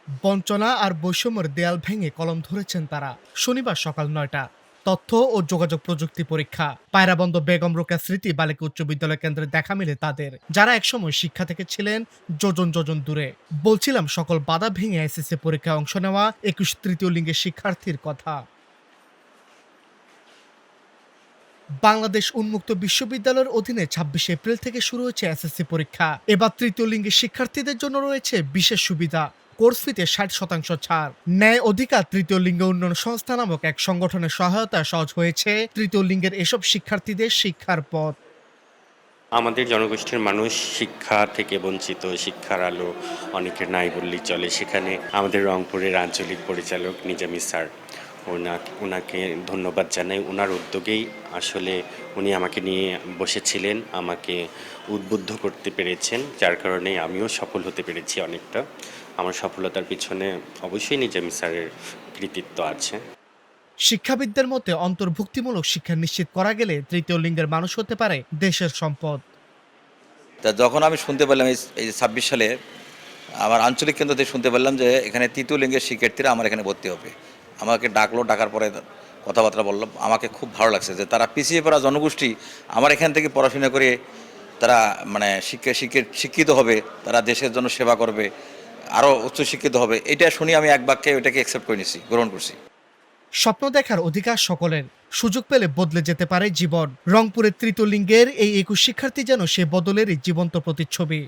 বঞ্চনা আর বৈষম্যের দেয়াল ভেঙে কলম ধরেছেন তারা। শনিবার সকাল ৯টা তথ্য ও যোগাযোগ প্রযুক্তি পরীক্ষা। পায়রাবন্দ বেগম রোকেয়া স্মৃতি বালিকা উচ্চ বিদ্যালয় কেন্দ্রে দেখা মিলে তাদের, যারা একসময় শিক্ষা থেকে ছিলেন যোজন যোজন দূরে। বলছিলাম সকল বাধা ভেঙে এসএসসি পরীক্ষায় অংশ নেওয়া ২১ তৃতীয় লিঙ্গের শিক্ষার্থীর কথা। বাংলাদেশ উন্মুক্ত বিশ্ববিদ্যালয়ের অধীনে ২৬ এপ্রিল থেকে শুরু হয়েছে এসএসসি পরীক্ষা। এবার তৃতীয় লিঙ্গের শিক্ষার্থীদের জন্য রয়েছে বিশেষ সুবিধা। কোর্স ফিতে ৬০% ছাড়। ন্যায় অধিকার তৃতীয় লিঙ্গ উন্নয়ন সংস্থা নামক এক সংগঠনের সহায়তায় সহজ হয়েছে তৃতীয় লিঙ্গের এসব শিক্ষার্থীদের শিক্ষার পথ। আমাদের জনগোষ্ঠীর মানুষ শিক্ষা থেকে বঞ্চিত, শিক্ষার আলো অনেকের নাই বললেই চলে। সেখানে আমাদের রংপুরের আঞ্চলিক পরিচালক নিজামী স্যার, ওনাকে ধন্যবাদ জানাই। ওনার উদ্যোগেই আসলে উনি আমাকে নিয়ে বসেছিলেন, আমাকে উদ্বুদ্ধ করতে পেরেছেন, যার কারণে আমিও সফল হতে পেরেছি অনেকটা। আমার সফলতার পিছনে অবশ্যই নিজামী স্যারের কৃতিত্ব আছে। শিক্ষাবিদদের মতে অন্তর্ভুক্তিমূলক শিক্ষা নিশ্চিত করা গেলে তৃতীয় লিঙ্গের মানুষ হতে পারে দেশের সম্পদ। তা যখন আমি শুনতে পারলাম এই ২৬ সালে আমার আঞ্চলিক কেন্দ্র থেকে শুনতে পারলাম যে এখানে তৃতীয় লিঙ্গের শিক্ষার্থীরা আমার এখানে ভর্তি হবে, আমাকে ডাকলো, ডাকার পরে কথাবার্তা বললো। আমাকে খুব ভালো লাগছে যে তারা পিছিয়ে পড়া জনগোষ্ঠী আমার এখান থেকে পড়াশোনা করে তারা মানে শিক্ষিত হবে, তারা দেশের জন্য সেবা করবে, আরও উচ্চশিক্ষিত হবে। এটা শুনি আমি এক বাক্যে ওইটাকে অ্যাকসেপ্ট করে নিছি, গ্রহণ করছি। স্বপ্ন দেখার অধিকার সকলের, সুযোগ পেলে বদলে যেতে পারে জীবন। রংপুরের তৃতীয় লিঙ্গের এই ২১ শিক্ষার্থী যেন সে বদলেরই জীবন্ত প্রতিচ্ছবি।